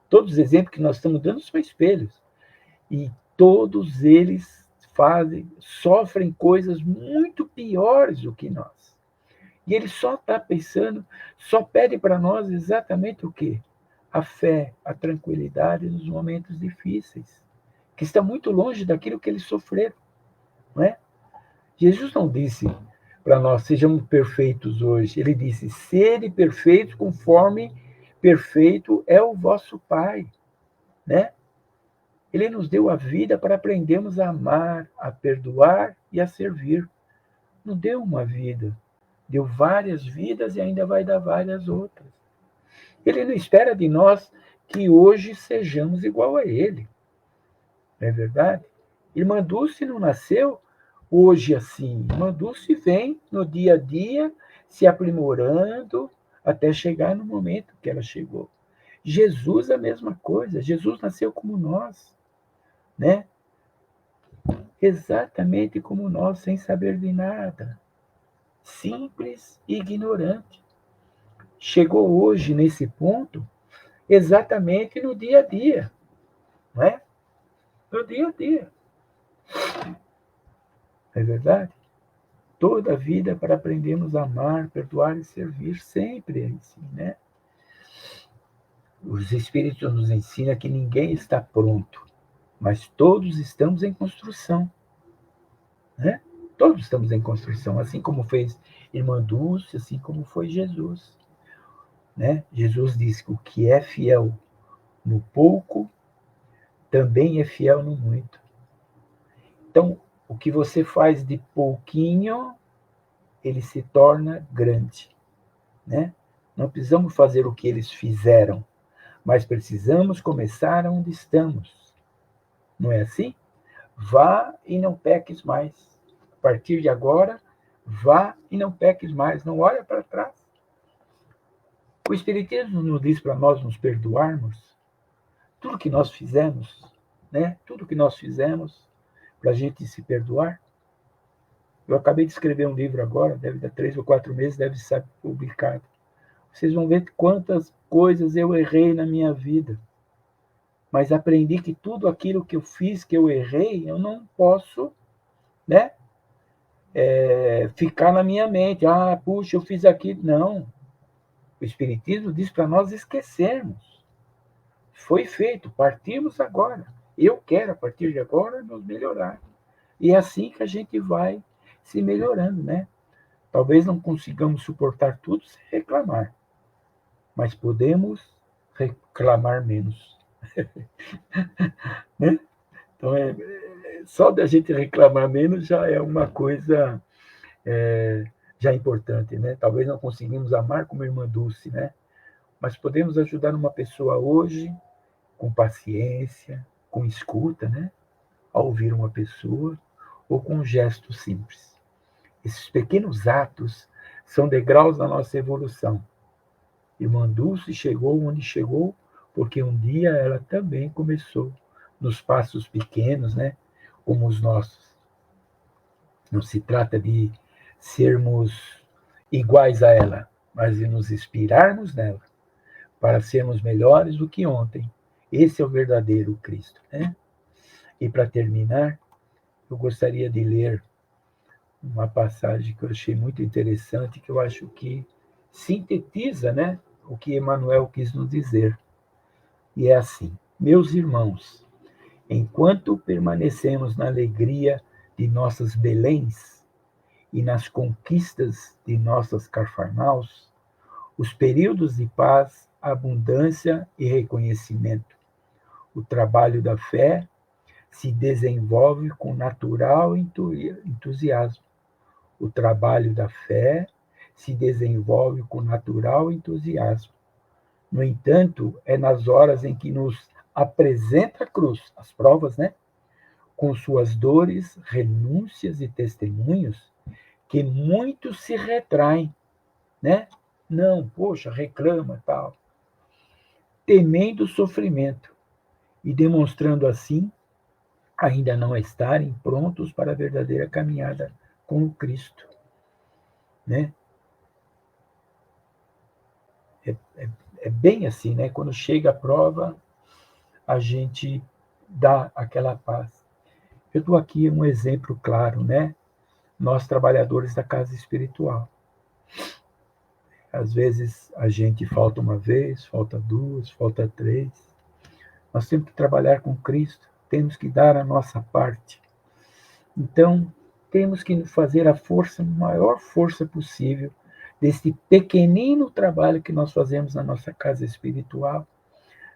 Todos os exemplos que nós estamos dando são espelhos. E todos eles sofrem coisas muito piores do que nós. E ele só está pensando, só pede para nós exatamente o quê? A fé, a tranquilidade nos momentos difíceis, que está muito longe daquilo que eles sofreram, não é? Jesus não disse para nós, sejamos perfeitos hoje. Ele disse, sede perfeitos conforme perfeito é o vosso Pai, né? Ele nos deu a vida para aprendermos a amar, a perdoar e a servir. Não deu uma vida, deu várias vidas e ainda vai dar várias outras. Ele não espera de nós que hoje sejamos igual a ele. Não é verdade? Irmã Dulce não nasceu hoje assim. Irmã Dulce vem no dia a dia se aprimorando até chegar no momento que ela chegou. Jesus a mesma coisa. Jesus nasceu como nós, né? Exatamente como nós, sem saber de nada. Simples e ignorante. Chegou hoje nesse ponto exatamente no dia a dia, não é? No dia a dia. É verdade? Toda a vida para aprendermos a amar, perdoar e servir sempre assim, né? Os Espíritos nos ensinam que ninguém está pronto, mas todos estamos em construção, né? Todos estamos em construção, assim como fez Irmã Dulce, assim como foi Jesus, né? Jesus disse que o que é fiel no pouco também é fiel no muito. Então, o que você faz de pouquinho, ele se torna grande, né? Não precisamos fazer o que eles fizeram, mas precisamos começar onde estamos. Não é assim? Vá e não peques mais. A partir de agora, vá e não peques mais. Não olha para trás. O Espiritismo nos diz para nós nos perdoarmos tudo que nós fizemos, né? Tudo que nós fizemos para a gente se perdoar. Eu acabei de escrever um livro agora, deve dar 3 ou 4 meses, deve ser publicado. Vocês vão ver quantas coisas eu errei na minha vida. Mas aprendi que tudo aquilo que eu fiz, que eu errei, eu não posso, né, ficar na minha mente. Ah, puxa, eu fiz aquilo. Não. O Espiritismo diz para nós esquecermos. Foi feito, partimos agora. Eu quero, a partir de agora, nos melhorar. E é assim que a gente vai se melhorando, né? Talvez não consigamos suportar tudo sem reclamar, mas podemos reclamar menos. Né? Então, só da gente reclamar menos já é uma coisa já importante, né? Talvez não conseguimos amar como a Irmã Dulce, né? Mas podemos ajudar uma pessoa hoje com paciência, com escuta, né? A ouvir uma pessoa ou com um gesto simples. Esses pequenos atos são degraus na nossa evolução. Irmã Dulce chegou onde chegou porque um dia ela também começou nos passos pequenos, né? Como os nossos. Não se trata de sermos iguais a ela, mas de nos inspirarmos nela para sermos melhores do que ontem. Esse é o verdadeiro Cristo, né? E para terminar, eu gostaria de ler uma passagem que eu achei muito interessante, que eu acho que sintetiza, né, o que Emmanuel quis nos dizer. E é assim: meus irmãos, enquanto permanecemos na alegria de nossas Beléns e nas conquistas de nossas Cafarnaus, os períodos de paz, abundância e reconhecimento, o trabalho da fé se desenvolve com natural entusiasmo. O trabalho da fé se desenvolve com natural entusiasmo. No entanto, é nas horas em que nos apresenta a cruz, as provas, né? Com suas dores, renúncias e testemunhos, que muitos se retraem, né? Não, poxa, reclama, tal. Temendo o sofrimento e demonstrando assim ainda não estarem prontos para a verdadeira caminhada com o Cristo, né? É bem assim, né? Quando chega a prova, a gente dá aquela paz. Eu dou aqui um exemplo claro, né? Nós, trabalhadores da casa espiritual. Às vezes a gente falta uma vez, falta duas, falta três. Nós temos que trabalhar com Cristo, temos que dar a nossa parte. Então, temos que fazer a maior força possível desse pequenino trabalho que nós fazemos na nossa casa espiritual,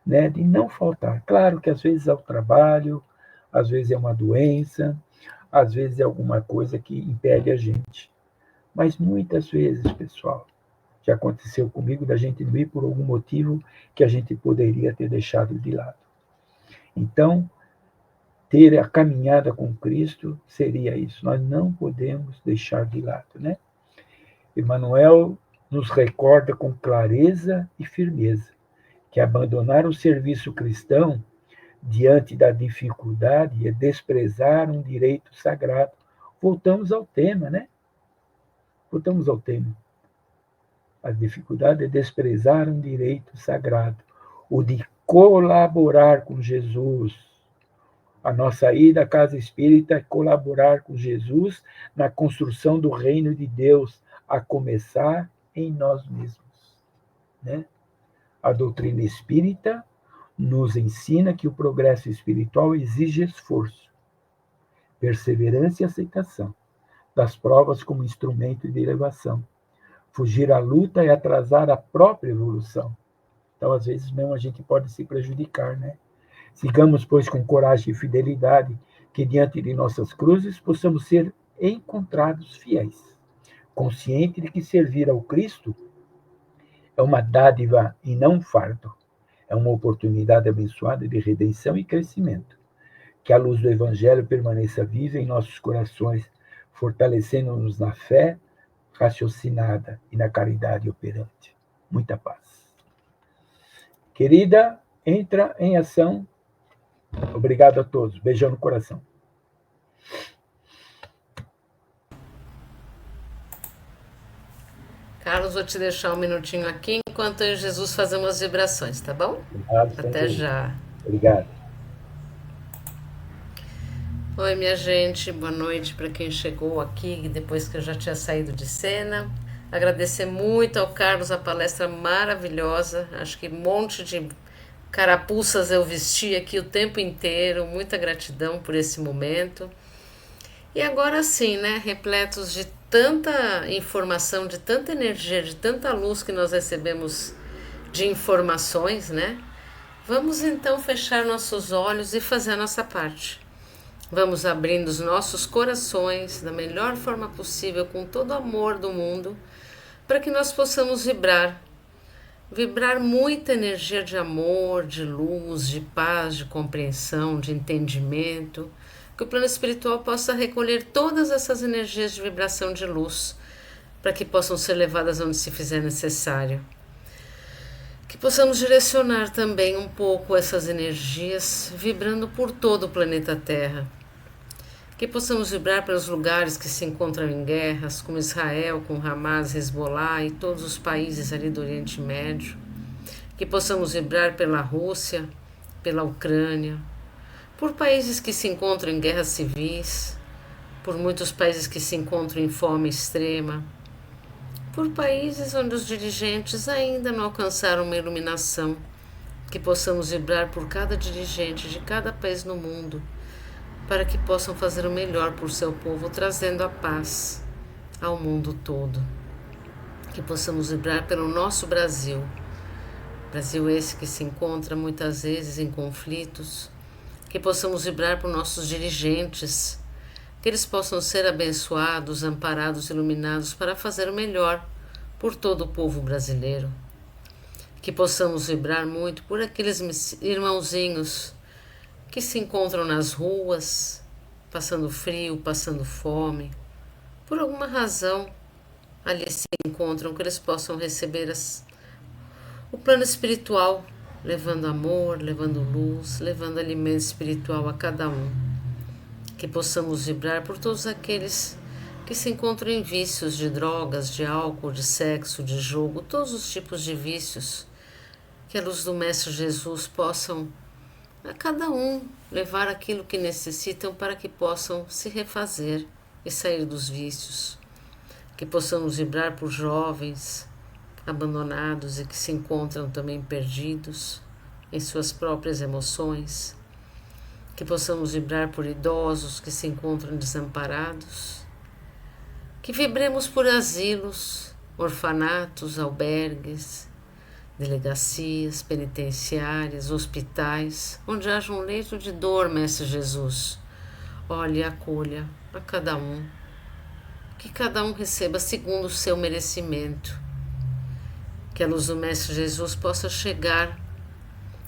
né, de não faltar. Claro que às vezes é o trabalho, às vezes é uma doença, às vezes é alguma coisa que impede a gente. Mas muitas vezes, pessoal, já aconteceu comigo da gente não ir por algum motivo que a gente poderia ter deixado de lado. Então, ter a caminhada com Cristo seria isso. Nós não podemos deixar de lado, né? Emmanuel nos recorda com clareza e firmeza que abandonar o serviço cristão diante da dificuldade é desprezar um direito sagrado. Voltamos ao tema, né? Voltamos ao tema. A dificuldade é desprezar um direito sagrado, o de colaborar com Jesus. A nossa ida à casa espírita é colaborar com Jesus na construção do reino de Deus, a começar em nós mesmos, né? A doutrina espírita nos ensina que o progresso espiritual exige esforço, perseverança e aceitação das provas como instrumento de elevação. Fugir à luta é atrasar a própria evolução. Então, às vezes, mesmo a gente pode se prejudicar, né? Sigamos, pois, com coragem e fidelidade, que diante de nossas cruzes possamos ser encontrados fiéis, consciente de que servir ao Cristo é uma dádiva e não um fardo. É uma oportunidade abençoada de redenção e crescimento. Que a luz do Evangelho permaneça viva em nossos corações, fortalecendo-nos na fé raciocinada e na caridade operante. Muita paz. Querida, entra em ação. Obrigado a todos. Beijão no coração. Carlos, vou te deixar um minutinho aqui enquanto eu e Jesus fazemos as vibrações, tá bom? Obrigado, Até já. Obrigado. Oi, minha gente, boa noite para quem chegou aqui depois que eu já tinha saído de cena. Agradecer muito ao Carlos a palestra maravilhosa. Acho que um monte de carapuças eu vesti aqui o tempo inteiro. Muita gratidão por esse momento. E agora sim, né, repletos de tanta informação, de tanta energia, de tanta luz que nós recebemos de informações, né? Vamos então fechar nossos olhos e fazer a nossa parte. Vamos abrindo os nossos corações da melhor forma possível, com todo o amor do mundo, para que nós possamos vibrar muita energia de amor, de luz, de paz, de compreensão, de entendimento, que o plano espiritual possa recolher todas essas energias de vibração de luz, para que possam ser levadas onde se fizer necessário. Que possamos direcionar também um pouco essas energias, vibrando por todo o planeta Terra. Que possamos vibrar pelos lugares que se encontram em guerras, como Israel, com Hamas, Hezbollah e todos os países ali do Oriente Médio. Que possamos vibrar pela Rússia, pela Ucrânia, por países que se encontram em guerras civis, por muitos países que se encontram em fome extrema, por países onde os dirigentes ainda não alcançaram uma iluminação. Que possamos vibrar por cada dirigente de cada país no mundo, para que possam fazer o melhor por seu povo, trazendo a paz ao mundo todo. Que possamos vibrar pelo nosso Brasil, Brasil esse que se encontra muitas vezes em conflitos. Que possamos vibrar por nossos dirigentes, que eles possam ser abençoados, amparados, iluminados para fazer o melhor por todo o povo brasileiro. Que possamos vibrar muito por aqueles irmãozinhos que se encontram nas ruas, passando frio, passando fome, por alguma razão ali se encontram, que eles possam receber o plano espiritual, levando amor, levando luz, levando alimento espiritual a cada um. Que possamos vibrar por todos aqueles que se encontram em vícios de drogas, de álcool, de sexo, de jogo, todos os tipos de vícios. Que a luz do Mestre Jesus possam a cada um levar aquilo que necessitam para que possam se refazer e sair dos vícios. Que possamos vibrar por jovens abandonados e que se encontram também perdidos em suas próprias emoções. Que possamos vibrar por idosos que se encontram desamparados. Que vibremos por asilos, orfanatos, albergues, delegacias, penitenciárias, hospitais, onde haja um leito de dor, Mestre Jesus. Olhe e acolha a cada um, que cada um receba segundo o seu merecimento. Que a luz do Mestre Jesus possa chegar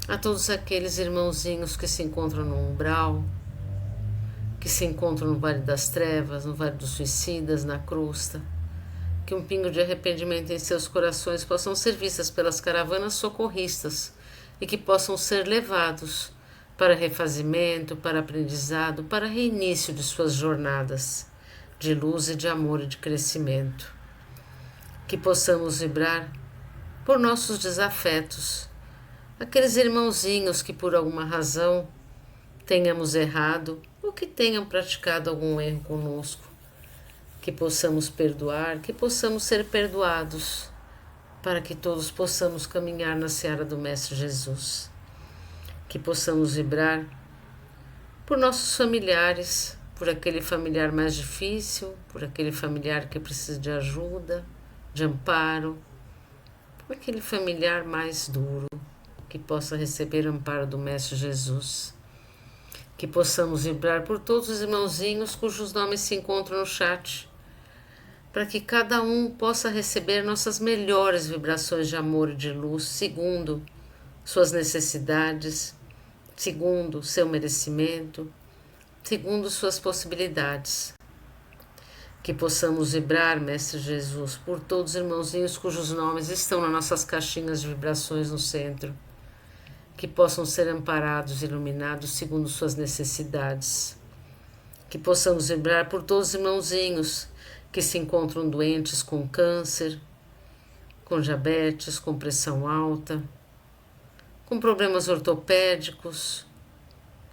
a todos aqueles irmãozinhos que se encontram no umbral, que se encontram no Vale das Trevas, no Vale dos Suicidas, na crosta. Que um pingo de arrependimento em seus corações possam ser vistas pelas caravanas socorristas e que possam ser levados para refazimento, para aprendizado, para reinício de suas jornadas de luz e de amor e de crescimento. Que possamos vibrar por nossos desafetos, aqueles irmãozinhos que por alguma razão tenhamos errado ou que tenham praticado algum erro conosco. Que possamos perdoar, que possamos ser perdoados, para que todos possamos caminhar na seara do Mestre Jesus. Que possamos vibrar por nossos familiares, por aquele familiar mais difícil, por aquele familiar que precisa de ajuda, de amparo, por aquele familiar mais duro, que possa receber o amparo do Mestre Jesus. Que possamos vibrar por todos os irmãozinhos cujos nomes se encontram no chat, para que cada um possa receber nossas melhores vibrações de amor e de luz, segundo suas necessidades, segundo seu merecimento, segundo suas possibilidades. Que possamos vibrar, Mestre Jesus, por todos os irmãozinhos cujos nomes estão nas nossas caixinhas de vibrações no centro, que possam ser amparados e iluminados segundo suas necessidades. Que possamos vibrar por todos os irmãozinhos que se encontram doentes com câncer, com diabetes, com pressão alta, com problemas ortopédicos,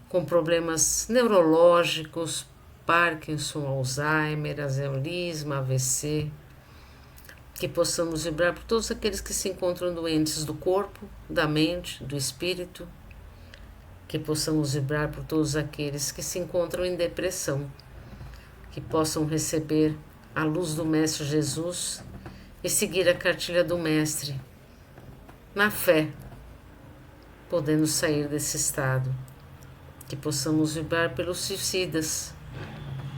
com problemas neurológicos, Parkinson, Alzheimer, aneurisma, AVC. Que possamos vibrar por todos aqueles que se encontram doentes do corpo, da mente, do espírito. Que possamos vibrar por todos aqueles que se encontram em depressão, que possam receber a luz do Mestre Jesus e seguir a cartilha do Mestre, na fé, podendo sair desse estado. Que possamos vibrar pelos suicidas,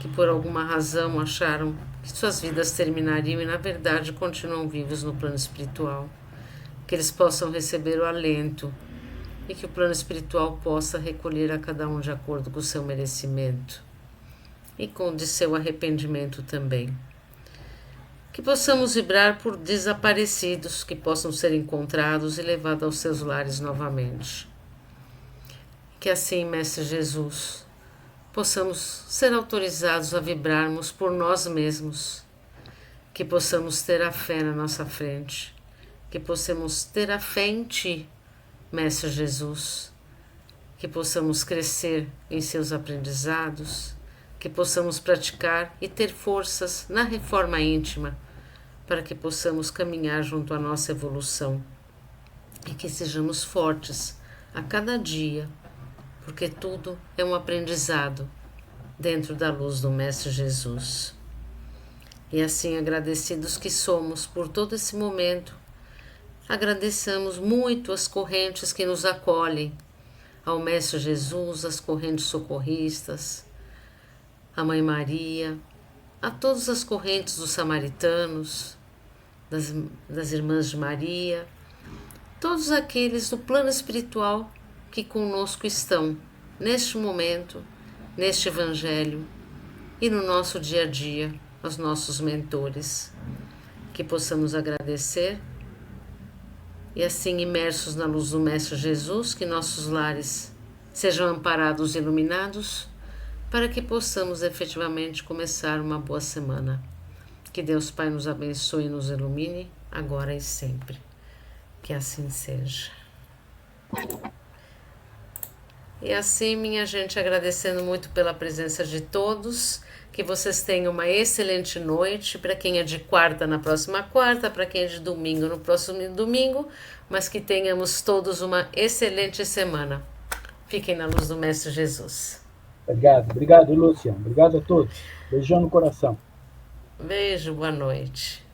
que por alguma razão acharam que suas vidas terminariam e na verdade continuam vivos no plano espiritual. Que eles possam receber o alento e que o plano espiritual possa recolher a cada um de acordo com o seu merecimento e com de seu arrependimento também. Que possamos vibrar por desaparecidos, que possam ser encontrados e levados aos seus lares novamente. Que assim, Mestre Jesus, possamos ser autorizados a vibrarmos por nós mesmos, que possamos ter a fé na nossa frente, que possamos ter a fé em Ti, Mestre Jesus, que possamos crescer em seus aprendizados, que possamos praticar e ter forças na reforma íntima, para que possamos caminhar junto à nossa evolução e que sejamos fortes a cada dia, porque tudo é um aprendizado dentro da luz do Mestre Jesus. E assim, agradecidos que somos por todo esse momento, agradeçamos muito as correntes que nos acolhem, ao Mestre Jesus, as correntes socorristas, a Mãe Maria, a todas as correntes dos samaritanos, das Irmãs de Maria, todos aqueles do plano espiritual que conosco estão neste momento, neste Evangelho e no nosso dia a dia, aos nossos mentores, que possamos agradecer e assim, imersos na luz do Mestre Jesus, que nossos lares sejam amparados e iluminados, para que possamos efetivamente começar uma boa semana. Que Deus Pai nos abençoe e nos ilumine, agora e sempre. Que assim seja. E assim, minha gente, agradecendo muito pela presença de todos, que vocês tenham uma excelente noite, para quem é de quarta na próxima quarta, para quem é de domingo no próximo domingo, mas que tenhamos todos uma excelente semana. Fiquem na luz do Mestre Jesus. Obrigado, Lúcia. Obrigado a todos. Beijão no coração. Beijo, boa noite.